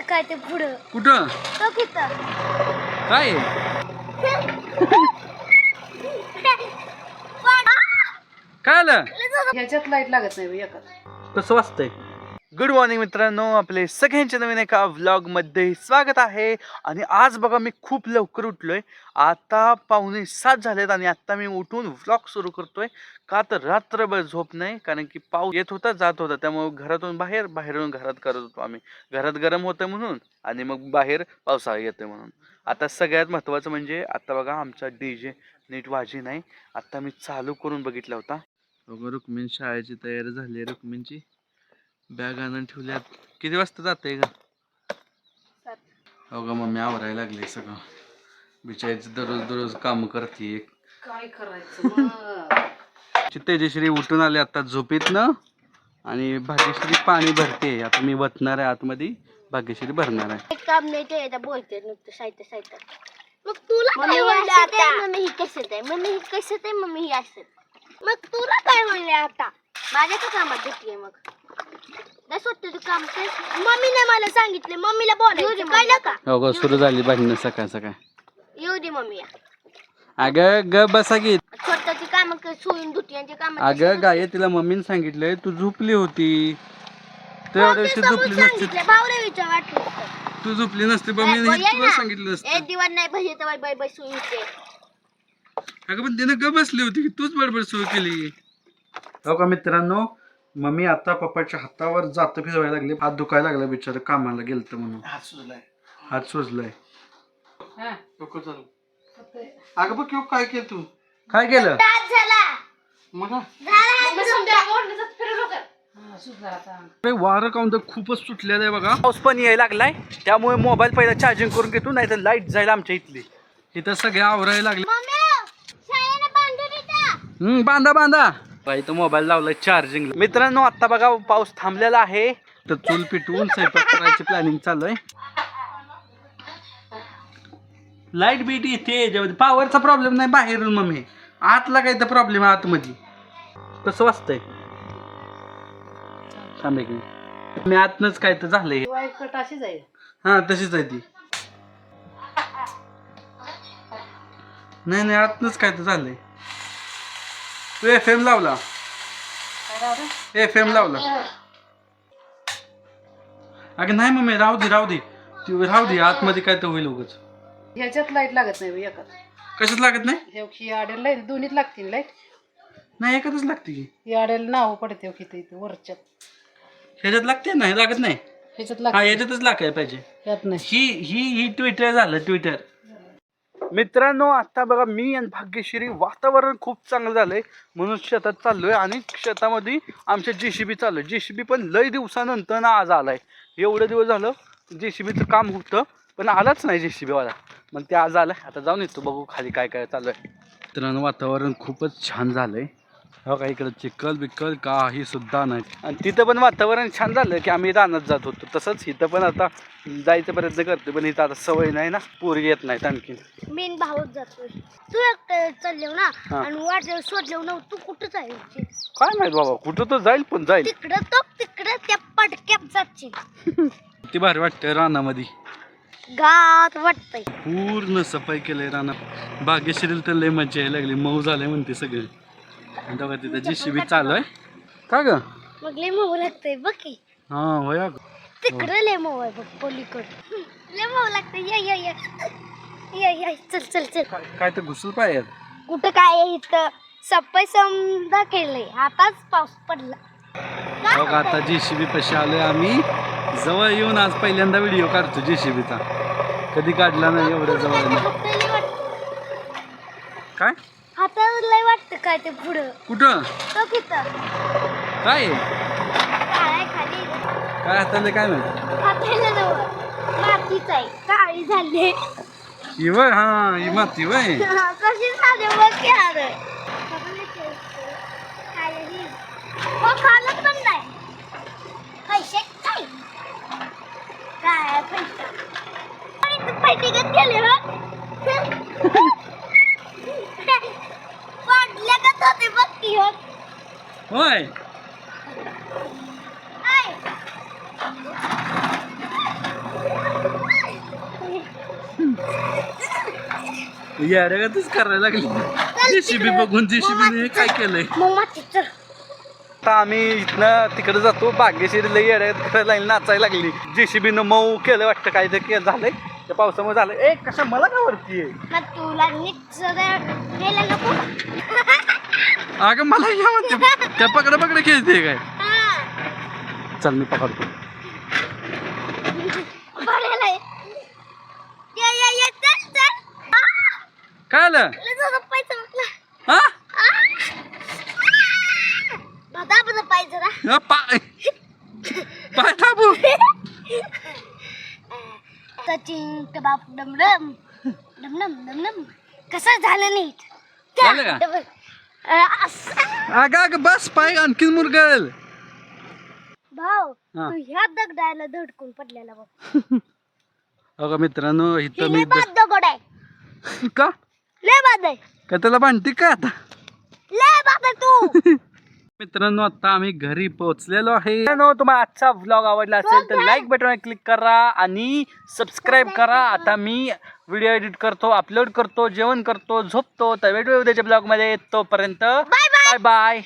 वाटतं काय ते पुढं कुठं तो तिथं काय काय आलं ह्याच्यात लाईट लागत नाही एका कसं वाचतंय. गुड मॉर्निंग मित्रांनो, आपले सगळ्यांचे नवीन एका व्लॉग मध्ये स्वागत आहे. आणि आज बघा मी खूप लवकर उठलोय. आता 6:45 झालेत आणि आता मी उठून व्लॉग सुरू करतोय. का तर रात्रभर झोप नाही, कारण की पाऊस येत होता जात होता, त्यामुळे घरातून बाहेर बाहेरून घरात करत होतो आम्ही. घरात गरम होतं म्हणून आणि मग बाहेर पावसाळा येतोय म्हणून. आता सगळ्यात महत्त्वाचं म्हणजे आता बघा आमचा डीजे नीट वाजी नाही. आता मी चालू करून बघितला होता. बघा रुक्मिणी शाळेची तयारी झाली. रुक्मिणीची बॅग आणून ठेवल्यात. किती वाजता जाते का हो का मम्मी आवरायला लागले सगळं. बिचारीचं दररोज दररोज काम करते. काय करायचं तेजश्री उठून आले आता झोपेतनं आणि भाग्यश्री पाणी भरते. आता मी बसणार आहे आतमध्ये, भाग्यश्री भरणार आहे. काम नाही ते बोलते नुसतं साहित्य साहित्य. मग तुला काय म्हणलं आता? मम्मी ही कसं आहे, मम्मी ही कसं आहे, मम्मी ही असं. मग तुला काय म्हणले आता? माझ्या का कामात घेतलीये मग? नाही स्वतःचं काम ते मम्मीने मला सांगितले. मम्मीला बोलायचं कळलं का? हो का सुरू झाली भांडणं सकाळ सकाळ. येऊ दे मम्मी. अगं ग बसा की. स्वतःची काम सोयून दुटी यांची काम. अगं गाय तिला मम्मीने सांगितलंय तू झोपली होती. तर एवढ्या दिवशी झोपली नसती. भावले विचार वाटलं तू झोपली नसती मम्मीने तुला सांगितलं नसतं. एक दिवस नाही भजे तर बाय बाय सोयीचे. अगं पण तिने ग बसली होती की तूच बडबड सुरू केली. हो का मित्रांनो, मम्मी आता पप्पाच्या हातावर जात फिरवायला लागले. हात दुखायला लागला बिचार, कामाला गेलत म्हणून. हात सुजलाय. अगं बघ काय केलं तू? काय केलं मला? वारं काऊन तर खूपच सुटलेलं आहे बघा. पाऊस पण यायला लागलाय, त्यामुळे मोबाईल पहिला चार्जिंग करून घेतो, नाही तर लाईट जायला आमच्या इथली. इथं सगळे आवरायला लागले. बांधा बांधा. इथं मोबाईल लावलाय चार्जिंग. मित्रांनो आता बघा पाऊस थांबलेला आहे, तर चूल पिटवून स्वयंपाक करायची प्लॅनिंग चालू आहे. लाईट बीट येते, पॉवरचा प्रॉब्लेम नाही बाहेरून. मम्मी आतला काय तर प्रॉब्लेम आहे आतमध्ये. कसं वाचतंय थांबे की मी आतनच काय तर झालंय. हा तशीच आहे ती. नाही आतनच काय तर झालंय. तू FM लावला. FM लावला. अगं नाही मम्मी राहू दे ती राहू दे. आतमध्ये काय तर होईल उगाच. ह्याच्यात लाईट लागत नाही एका. कशात लागत नाही? ही आडेल लाईट दोन्हीत लागतील लाईट. नाही एकातच लागते की. ही आडेल नाव पडते किती वरच्यात. ह्याच्यात लागते नाही लागत नाही. ह्याच्यात हा याच्यातच लागायला पाहिजे. ह्यात नाही. ही ट्विटर झालं ट्विटर. मित्रांनो आता बघा मी आणि भाग्यश्री वातावरण खूप चांगलं झालंय म्हणून शेतात चाललोय. आणि शेतामध्ये आमच्या JCB चालू आहे. JCB पण लय दिवसानंतर ना आज आलाय. एवढे दिवस झालं JCBचं काम होतं पण आलाच नाही JCB वाला. मग ते आज आलाय. आता जाऊन येतो बघू खाली काय काय चालू आहे. मित्रांनो वातावरण खूपच छान झालंय. हो का इकडं चिखल बिक्कल काही सुद्धा नाही. आणि तिथं पण वातावरण छान झालं की आम्ही रानात जात होतो. तसंच इथं पण आता जायचा प्रयत्न करतो, पण इथं आता सवय नाही ना, पोरी येत नाहीत आणखी. मेन भाऊच जातोय. तू एकटं चाललेव ना आणि वाट शोधलेव ना. तू कुठंच आहे? काय माहित बाबा कुठं तर जाईल, पण जाईल तिकडं त्या पटक्यात जाशील. किती भारी वाटतंय रानामध्ये. गात वाटतंय. पूर्ण सफाई केलंय रानात. भाग्यश्रीला तर लय मजा यायला लागली. मऊ झालंय म्हणते सगळे. आणि तेव्हा तिथं JCB चालू आहे. का ग मग लय मऊ लागतंय बघ की. हा होया तिकडं लय मऊ आहे बघ पलीकडं. लय मऊ लागतंय. ये चल काय तर घुसल पाहिजे. कुठं काय आहे इथं? सफाई समजा केलंय. आताच पाऊस पडला. बघ आता JCB पाशी आलोय आम्ही. जवळ येऊन आज पहिल्यांदा व्हिडिओ काढतो JCBचा. कधी काढला नाही एवढ्या जवळ. काय हातावर लय वाटतं काय ते पुढं कुठं तो तिथं काय काय खाली काय हाताले काय माहिती. हाताला जवळ मातीच आहे. काळी झाली ही वय हा ही माती वय. कशी झाली बघ की. अरे खालच पण नाही. पैसे काय काय पैसे घेत गेले पडल्या का होते बघ की. होय येड्यागतच करायला लागली जेसीबी बघून जेसीबीने काय केलंय. मग माती चल. आता आम्ही इथनं तिकडे जातो. बागेश्वरी लई येड्यागत करायला लागली, नाचायला लागली. जेसीबीनं मऊ केलं वाटतं, काहीतरी झालंय त्या पावसामुळे झालं. ए कशा मला का वरती आहे? मग तुला नीट सगळं घ्यायला नको. अगं मला या म्हणते त्या पकडा खेळते काय. हा. चल मी पकडतो. बघायला ये. ये, चल, चल. आ, काय आलं लय जोरात पाय चमकला. हा आ. बघा पाय जरा. हा, पाय दाबू. सचिन कबाब डमडम डमडम डमडम. कसं झालं नीट झालं का? डबल. असं. अगं बस, पाय आणखीन मुरगळ. भाऊ हा. तू ह्या दगडाला धडकून पडलेला बघ. अगं मित्रांनो इथं लय मी बाद दगड आहे. का लय बाद आहे. का त्याला बांधते का आता. लय बाद आहे तू. मित्रांनो आता आम्ही घरी पोहोचलेलो आहे. मित्रांनो तुम्हाला आजचा व्लॉग आवडला असेल तर लाईक बटन क्लिक करा आणि सबस्क्राईब करा. आता मी व्हिडिओ एडिट करतो, अपलोड करतो, जेवण करतो, झोपतो. तर भेटूया उद्याच्या ब्लॉग मध्ये. तोपर्यंत बाय बाय.